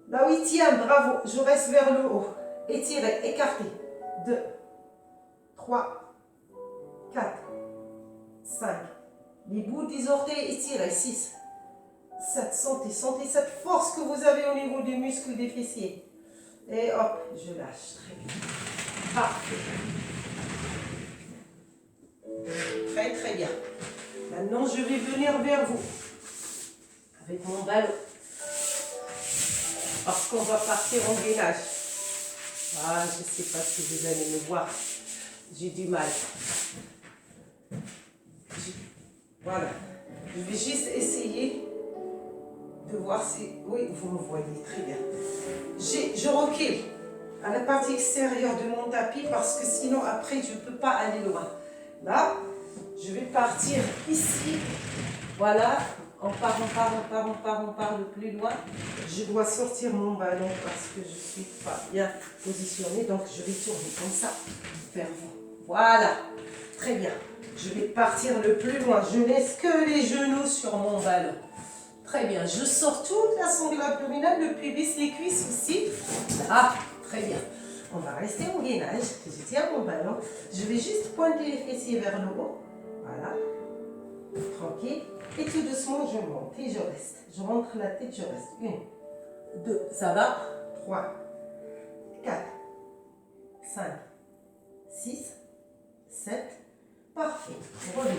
La 8e, bravo. Je reste vers le haut. Étirez, écartez. 2, 3, 4, 5. Les bouts des orteils étirés. 6. Sentez cette force que vous avez au niveau des muscles des fessiers. Et hop, je lâche. Très bien. Parfait. Très très bien. Maintenant, je vais venir vers vous. Avec mon ballon. Parce qu'on va partir en gainage. Ah, je ne sais pas si vous allez me voir. J'ai du mal. Voilà. Je vais juste essayer de de voir si... Oui, vous me voyez très bien. Je recule à la partie extérieure de mon tapis parce que sinon après je ne peux pas aller loin. Là, je vais partir ici. Voilà, on part le plus loin. Je dois sortir mon ballon parce que je ne suis pas bien positionnée. Donc je vais tourner comme ça vers vous. Voilà, très bien. Je vais partir le plus loin. Je laisse que les genoux sur mon ballon. Très bien. Je sors toute la sangle abdominale, le pubis, les cuisses aussi. Ah, très bien. On va rester en gainage. Je tiens mon ballon. Je vais juste pointer les fessiers vers le haut. Voilà. Tranquille. Et tout doucement, je monte et je reste. Je rentre la tête, je reste. 1, 2, ça va. 3, 4, 5, 6, 7. Parfait. Revenez.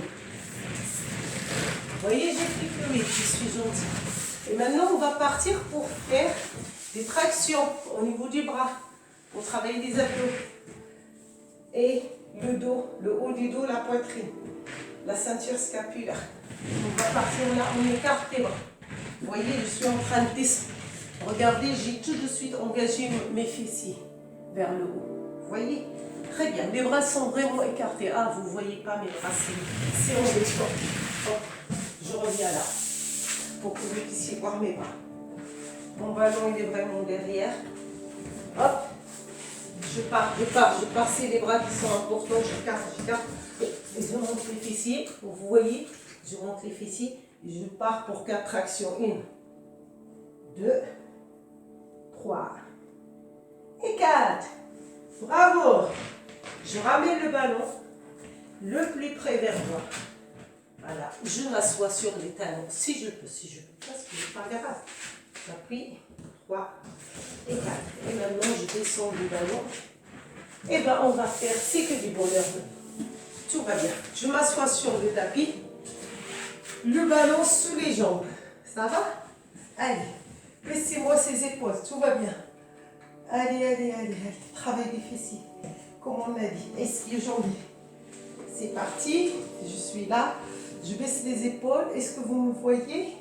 Vous voyez, j'ai pris que 8, je suis gentille. Et maintenant, on va partir pour faire des tractions au niveau du bras, pour travailler les abdos. Et le dos, le haut du dos, la poitrine, la ceinture scapulaire. On va partir là, on écarte les bras. Vous voyez, je suis en train de descendre. Regardez, j'ai tout de suite engagé mes fessiers vers le haut. Vous voyez? Très bien, les bras sont vraiment écartés. Ah, vous ne voyez pas mes bras, c'est en descend. Je reviens là, pour que vous puissiez voir mes bras. Mon ballon, il est vraiment derrière. Hop, je pars. C'est les bras qui sont importants. Je carte. Et je monte les fessiers. Vous voyez, je monte les fessiers. Et je pars pour 4 tractions. 1, 2, 3 et 4. Bravo. Je ramène le ballon le plus près vers moi. Voilà, je m'assois sur les talons, si je peux, parce que c'est pas grave. J'appuie, 3 et 4. Et maintenant, je descends le ballon. Et bien, on va faire, c'est que du bonheur. Tout va bien. Je m'assois sur le tapis, le ballon sous les jambes. Ça va? Allez, laissez-moi ces épaules, tout va bien. Allez. Travail des fessiers, comme on a dit. Esquille jambier. C'est parti, je suis là. Je baisse les épaules. Est-ce que vous me voyez?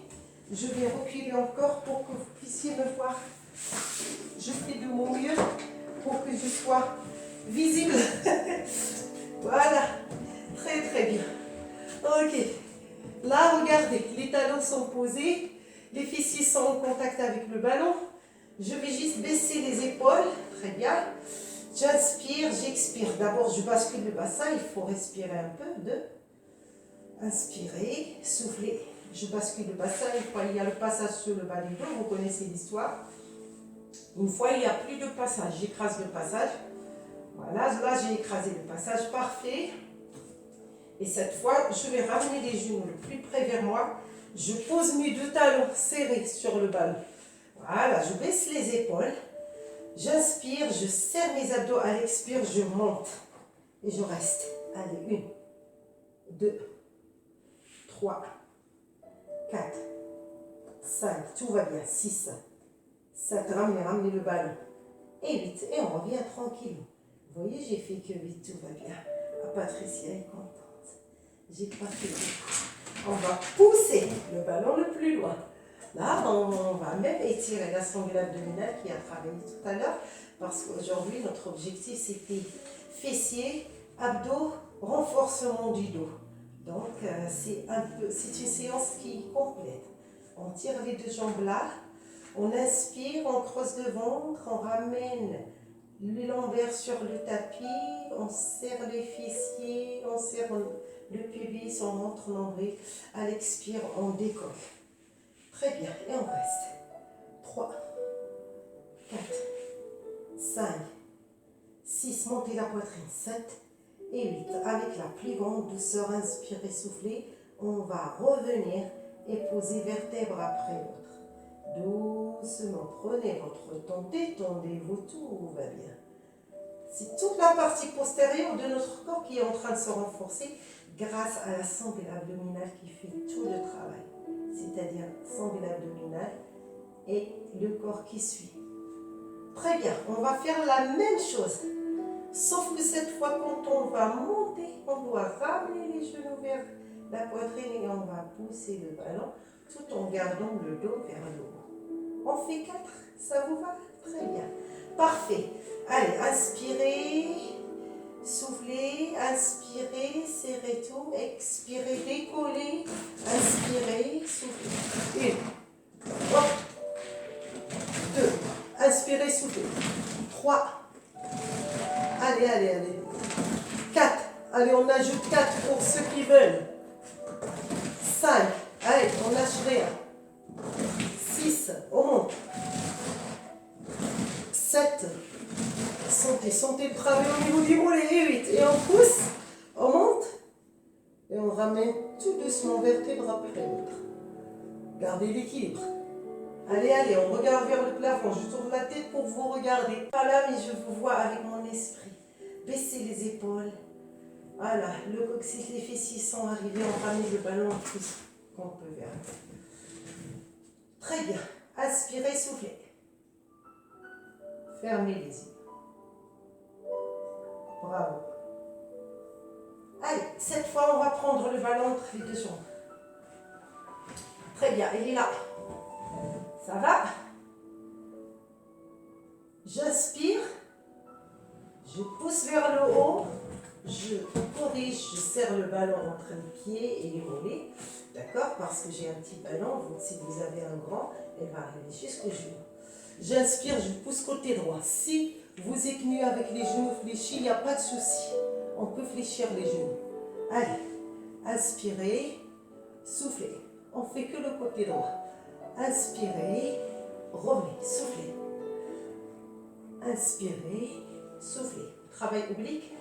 Je vais reculer encore pour que vous puissiez me voir. Je fais de mon mieux pour que je sois visible. Voilà. Très bien. Ok. Là, regardez. Les talons sont posés. Les fessiers sont en contact avec le ballon. Je vais juste baisser les épaules. Très bien. J'inspire, j'expire. D'abord, je bascule le bassin. Il faut respirer un peu. Inspirez, soufflez. Je bascule le bassin. Une fois, il y a le passage sur le bas du dos. Vous connaissez l'histoire. Une fois, il n'y a plus de passage. J'écrase le passage. Voilà, là, j'ai écrasé le passage. Parfait. Et cette fois, je vais ramener les genoux le plus près vers moi. Je pose mes 2 talons serrés sur le ballon. Voilà, je baisse les épaules. J'inspire, je serre mes abdos. À l'expire, je monte. Et je reste. Allez, 1, 2, 3, 4, 5. Tout va bien. 6, 7. Ramenez le ballon. Et 8. Et on revient tranquille. Vous voyez, j'ai fait que 8. Tout va bien. Ah, Patricia est contente. J'ai pas fait beaucoup. On va pousser le ballon le plus loin. Là, on va même étirer la sangle abdominale qui a travaillé tout à l'heure, parce qu'aujourd'hui, notre objectif, c'était fessiers, abdos, renforcement du dos. Donc, c'est une séance qui est complète. On tire les 2 jambes là, on inspire, on creuse le ventre, on ramène le lombaire sur le tapis, on serre les fessiers, on serre le pubis, on montre nombril. À l'expire, on décolle. Très bien, et on reste. 3, 4, 5, 6, montez la poitrine, 7 et 8. Avec la plus grande douceur, inspirez, soufflez. On va revenir et poser vertèbre après l'autre. Doucement, prenez votre temps, détendez-vous, tout va bien. C'est toute la partie postérieure de notre corps qui est en train de se renforcer grâce à la sangle abdominale qui fait tout le travail. C'est-à-dire sangle abdominale et le corps qui suit. Très bien, on va faire la même chose. Sauf que cette fois, quand on va monter, on doit ramener les genoux vers la poitrine et on va pousser le ballon tout en gardant le dos vers le haut. On fait 4, ça vous va? Très bien. Parfait. Allez, inspirez, soufflez, inspirez, serrez tout, expirez, décollez, inspirez, soufflez. 1, hop, 2, inspirez, soufflez. 3, allez, allez, allez. 4, allez, on ajoute 4 pour ceux qui veulent. 5, allez, on lâche rien. 6, on monte. 7, sentez le travail au niveau du mollet. Et 8, et on pousse, on monte. Et on ramène tout doucement vertèbre après l'autre. Gardez l'équilibre. Allez, allez, on regarde vers le plafond. Je tourne la tête pour vous regarder. Pas là, mais je vous vois avec mon esprit. Baissez les épaules. Voilà, le coccyx, les fessiers sont arrivés. On ramène le ballon le plus qu'on peut vers. Très bien. Inspirez, soufflez. Fermez les yeux. Bravo. Allez, cette fois, on va prendre le ballon entre les deux jambes. Très bien, il est là. Ça va? J'inspire. Je pousse vers le haut. Je corrige, je serre le ballon entre les pieds et les mollets. D'accord? Parce que j'ai un petit ballon. Donc, si vous avez un grand, elle va arriver jusqu'au genou. J'inspire, je pousse côté droit. Si vous êtes mieux avec les genoux fléchis, il n'y a pas de souci. On peut fléchir les genoux. Allez, inspirez, soufflez. On ne fait que le côté droit. Inspirez, revenez, soufflez. Inspirez, soufflez. Travail oblique.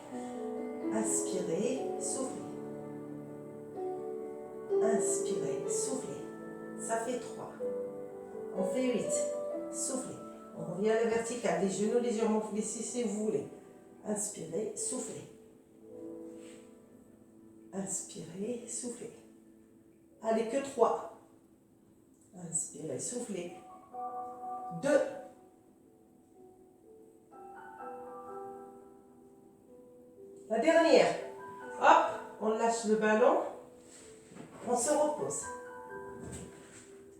Inspirez, soufflez. Inspirez, soufflez. Ça fait 3. On fait 8. Soufflez. On revient à la verticale. Les genoux légèrement fléchis si vous voulez. Inspirez, soufflez. Inspirez, soufflez. Allez, que 3. Inspirez, soufflez. 2. La dernière. Hop, on lâche le ballon. On se repose.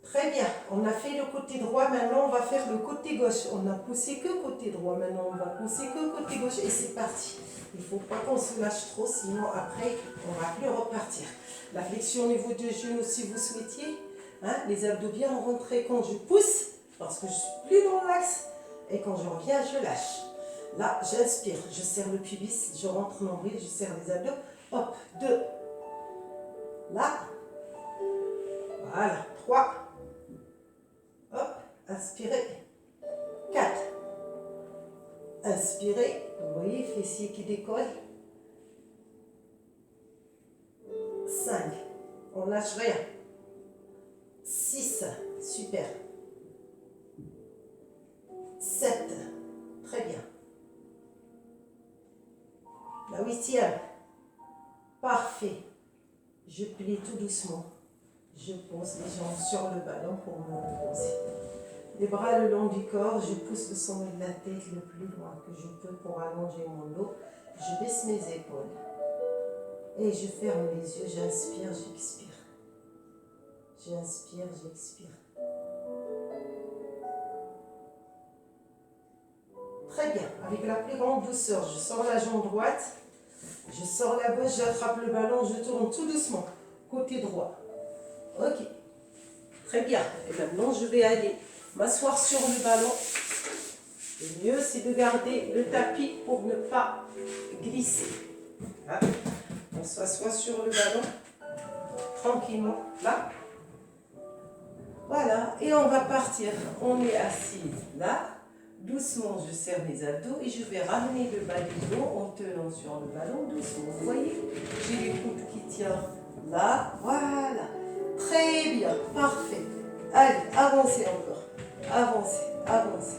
Très bien, on a fait le côté droit, maintenant on va faire le côté gauche. On a poussé que côté droit, maintenant on va pousser que côté gauche et c'est parti. Il ne faut pas qu'on se lâche trop, sinon après on ne va plus repartir. La flexion au niveau du genou si vous souhaitiez. Hein, les abdos bien rentrés quand je pousse, parce que je suis plus dans l'axe. Et quand je reviens, je lâche. Là, j'inspire, je serre le pubis, je rentre nombril, je serre les abdos. Hop, 2. Là. Voilà, 3. Hop, inspirez. 4. Inspirez. Vous voyez, fessiers qui décollent. 5. On lâche rien. 6. Super. 7. Très bien. La 8e. Parfait. Je plie tout doucement. Je pose les jambes sur le ballon pour me reposer. Les bras le long du corps, je pousse le sommet de la tête le plus loin que je peux pour allonger mon dos. Je baisse mes épaules. Et je ferme les yeux, j'inspire, j'expire. J'inspire, j'expire. Très bien, avec la plus grande douceur, je sors la jambe droite, je sors la gauche, j'attrape le ballon, je tourne tout doucement, côté droit. Ok, très bien. Et maintenant, je vais aller m'asseoir sur le ballon. Le mieux, c'est de garder le tapis pour ne pas glisser. Là. On s'assoit sur le ballon, tranquillement, là. Voilà, et on va partir. On est assis là. Doucement, je serre mes abdos et je vais ramener le bas du dos en tenant sur le ballon doucement. Vous voyez, j'ai les coudes qui tiennent là. Voilà. Très bien, parfait. Allez, avancez encore. Avancez, avancez.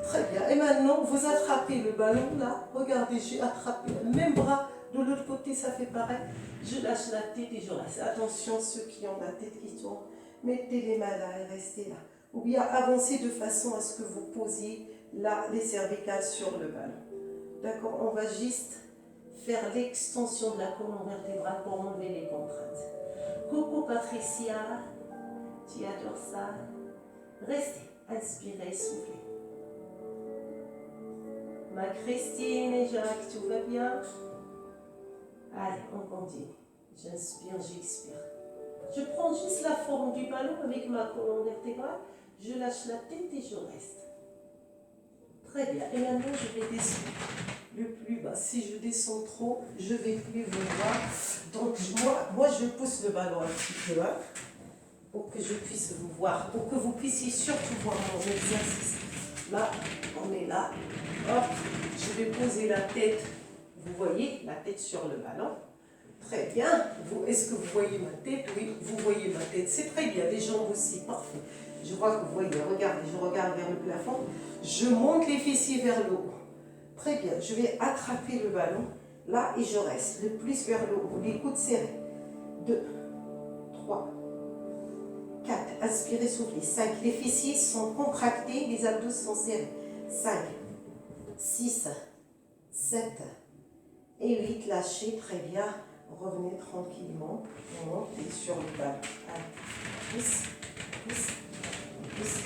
Très bien. Et maintenant, vous attrapez le ballon là. Regardez, j'ai attrapé le même bras. De l'autre côté, ça fait pareil. Je lâche la tête et je reste. Attention, ceux qui ont la tête qui tourne, mettez les mains là et restez là. Ou bien avancez de façon à ce que vous posiez là les cervicales sur le ballon. D'accord, on va juste faire l'extension de la colonne vertébrale pour enlever les contraintes. Coucou Patricia, tu adores ça. Restez, inspirez, soufflez. Ma Christine et Jacques, tout va bien? Allez, on continue. J'inspire, j'expire. Je prends juste la forme du ballon avec ma colonne vertébrale. Je lâche la tête et je reste. Très bien. Et maintenant, je vais descendre le plus bas. Si je descends trop, je ne vais plus vous voir. Donc, moi, je pousse le ballon un petit peu hein, pour que je puisse vous voir, pour que vous puissiez surtout voir mon exercice. Là, on est là. Hop, je vais poser la tête. Vous voyez, la tête sur le ballon. Très bien. Est-ce que vous voyez ma tête? Oui, vous voyez ma tête. C'est très bien. Les jambes aussi, parfait. Je vois que vous voyez. Regardez, je regarde vers le plafond. Je monte les fessiers vers le haut. Très bien. Je vais attraper le ballon là et je reste le plus vers le haut. Les coudes serrés. 2, 3, 4. Inspirez, soufflez. 5. Les fessiers sont contractés. Les abdos sont serrés. 5, 6, 7 et 8. Lâchez. Très bien. Revenez tranquillement, montez sur le ballon. Allez, pousse, pousse, pousse,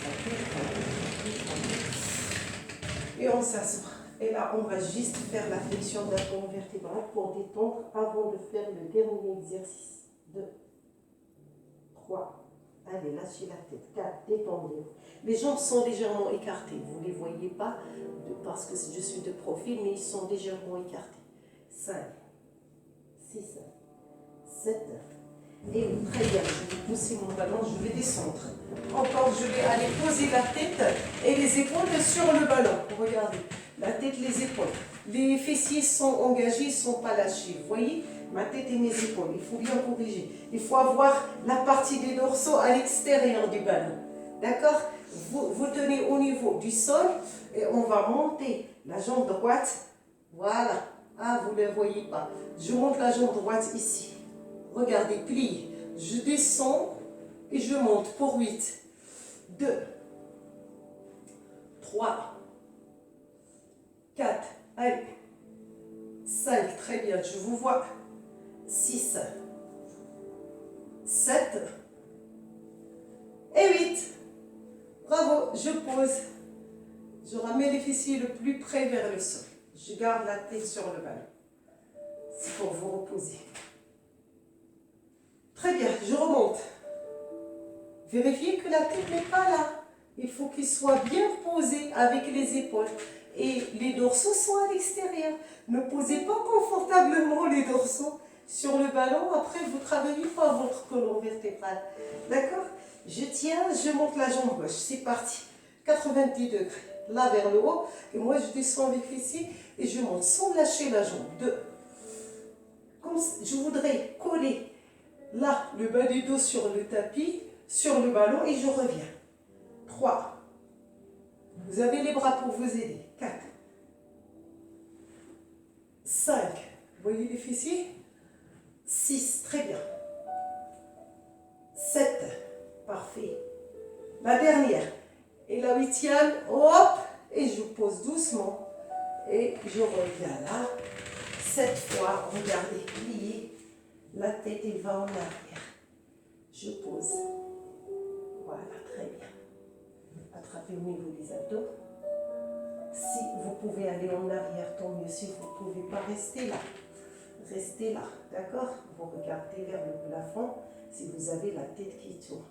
et on s'assoit. Et là, on va juste faire la flexion de la colonne vertébrale pour détendre avant de faire le dernier exercice. 2, 3, allez, lâchez la tête. 4, détendez-vous. Les jambes sont légèrement écartées. Vous ne les voyez pas parce que je suis de profil, mais ils sont légèrement écartés. 5, 6, 7, et très bien, je vais pousser mon ballon, je vais descendre. Encore, je vais aller poser la tête et les épaules sur le ballon. Regardez, la tête, les épaules. Les fessiers sont engagés, ils ne sont pas lâchés. Vous voyez, ma tête et mes épaules, il faut bien corriger. Il faut avoir la partie des dorsaux à l'extérieur du ballon. D'accord? Vous tenez au niveau du sol et on va monter la jambe droite. Voilà. Ah, vous ne le voyez pas. Je monte la jambe droite ici. Regardez, plie. Je descends et je monte pour 8. 2, 3, 4, allez. 5, très bien, je vous vois. 6, 7 et 8. Bravo, je pose. Je ramène les fessiers le plus près vers le sol. Je garde la tête sur le ballon. C'est pour vous reposer. Très bien, je remonte. Vérifiez que la tête n'est pas là. Il faut qu'il soit bien posé avec les épaules. Et les dorsaux sont à l'extérieur. Ne posez pas confortablement les dorsaux sur le ballon. Après, vous ne travaillez pas votre colonne vertébrale. D'accord? Je tiens, je monte la jambe gauche. C'est parti. 90 degrés. Là vers le haut. Et moi, je descends les fessiers et je monte sans lâcher la jambe. 2. Comme je voudrais coller là le bas du dos sur le tapis, sur le ballon et je reviens. 3. Vous avez les bras pour vous aider. 4. 5. Vous voyez les fessiers? 6. Très bien. 7. Parfait. La dernière. Et la 8e. Hop. Et je pose doucement. Et je reviens là. 7 fois. Regardez. Pliez. La tête, elle va en arrière. Je pose. Voilà. Très bien. Attrapez au niveau des abdos. Si vous pouvez aller en arrière, tant mieux. Si vous ne pouvez pas, rester là. Restez là, d'accord? Vous regardez vers le plafond si vous avez la tête qui tourne.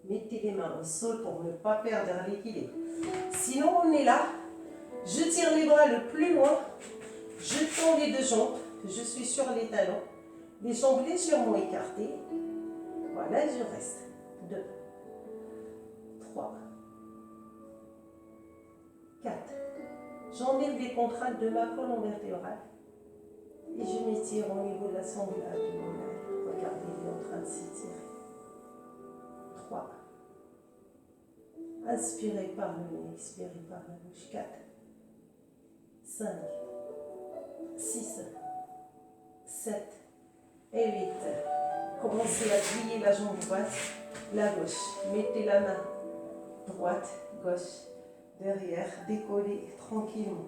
Mettez les mains au sol pour ne pas perdre l'équilibre. Sinon, on est là. Je tire les bras le plus loin. Je tends les deux jambes. Je suis sur les talons. Les jambes légèrement écartées. Voilà, je reste. 2, 3, 4. J'enlève les contraintes de ma colonne vertébrale et je m'étire au niveau de la sangle abdominale. Regardez, il est en train de s'étirer. 3. Inspirez par le nez, expirez par la bouche. 4, 5, 6, 7 et 8. Commencez à plier la jambe droite, la gauche. Mettez la main droite, gauche. Derrière, décollez tranquillement.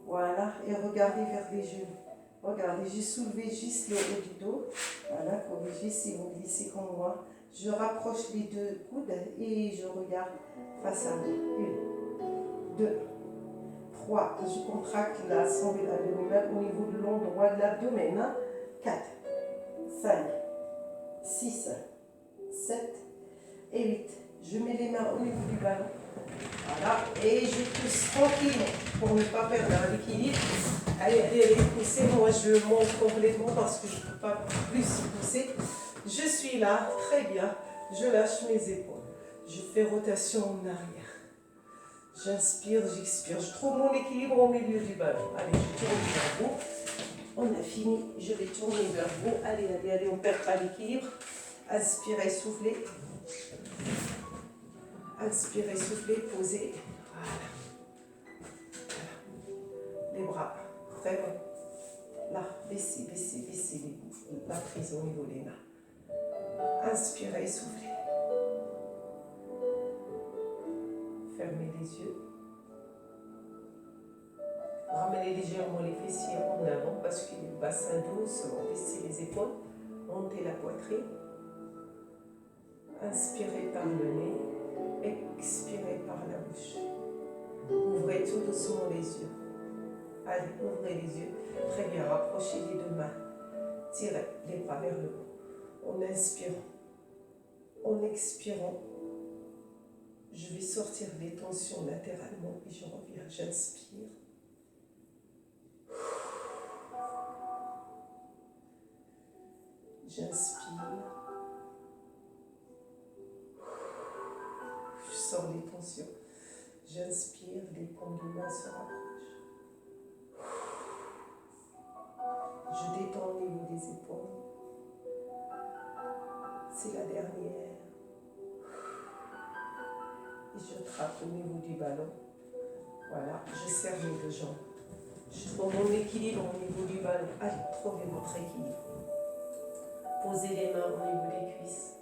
Voilà, et regardez vers les genoux. Regardez, j'ai soulevé juste le haut du dos. Voilà, corrigez si vous glissez comme moi. Je rapproche les deux coudes et je regarde face à vous. 1, 2, 3. Je contracte la cendule abdominale au niveau de l'endroit de l'abdomen. 4, 5, 6, 7 et 8. Je mets les mains au niveau du ballon. Voilà. Et je pousse tranquillement pour ne pas perdre l'équilibre. Allez, allez, poussez. Moi, je monte complètement parce que je ne peux pas plus pousser. Je suis là. Très bien. Je lâche mes épaules. Je fais rotation en arrière. J'inspire, j'expire. Je trouve mon équilibre au milieu du ballon. Allez, je tourne vers vous. On a fini. Je vais tourner vers vous. Allez, allez, allez. On ne perd pas l'équilibre. Inspirez, soufflez. Inspirez, soufflez, posez. Voilà. Les bras, vraiment. Là, baissez, baissez, baissez la prise au niveau des mains. Inspirez, soufflez. Fermez les yeux. Ramenez légèrement les fessiers en avant, basculez le bassin doucement, baissez les épaules, montez la poitrine. Inspirez par le nez, expirez par la bouche. Ouvrez tout doucement les yeux. Allez, ouvrez les yeux. Très bien, rapprochez les deux mains. Tirez les bras vers le haut. En inspirant, en expirant, je vais sortir les tensions latéralement et je reviens. J'inspire. J'inspire. Je sors les tensions. J'inspire, les paumes de main se rapprochent. Je détends au niveau des épaules. C'est la dernière. Et je trappe au niveau du ballon. Voilà, je serre mes deux jambes. Je trouve mon équilibre au niveau du ballon. Allez, trouvez votre équilibre. Posez les mains au niveau des cuisses.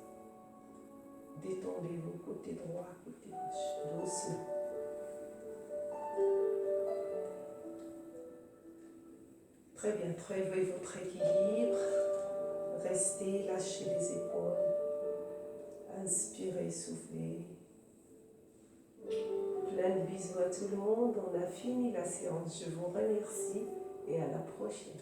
Détendez-vous côté droit, côté gauche, doucement. Très bien, trouvez votre équilibre. Restez, lâchez les épaules. Inspirez, soufflez. Plein de bisous à tout le monde. On a fini la séance. Je vous remercie et à la prochaine.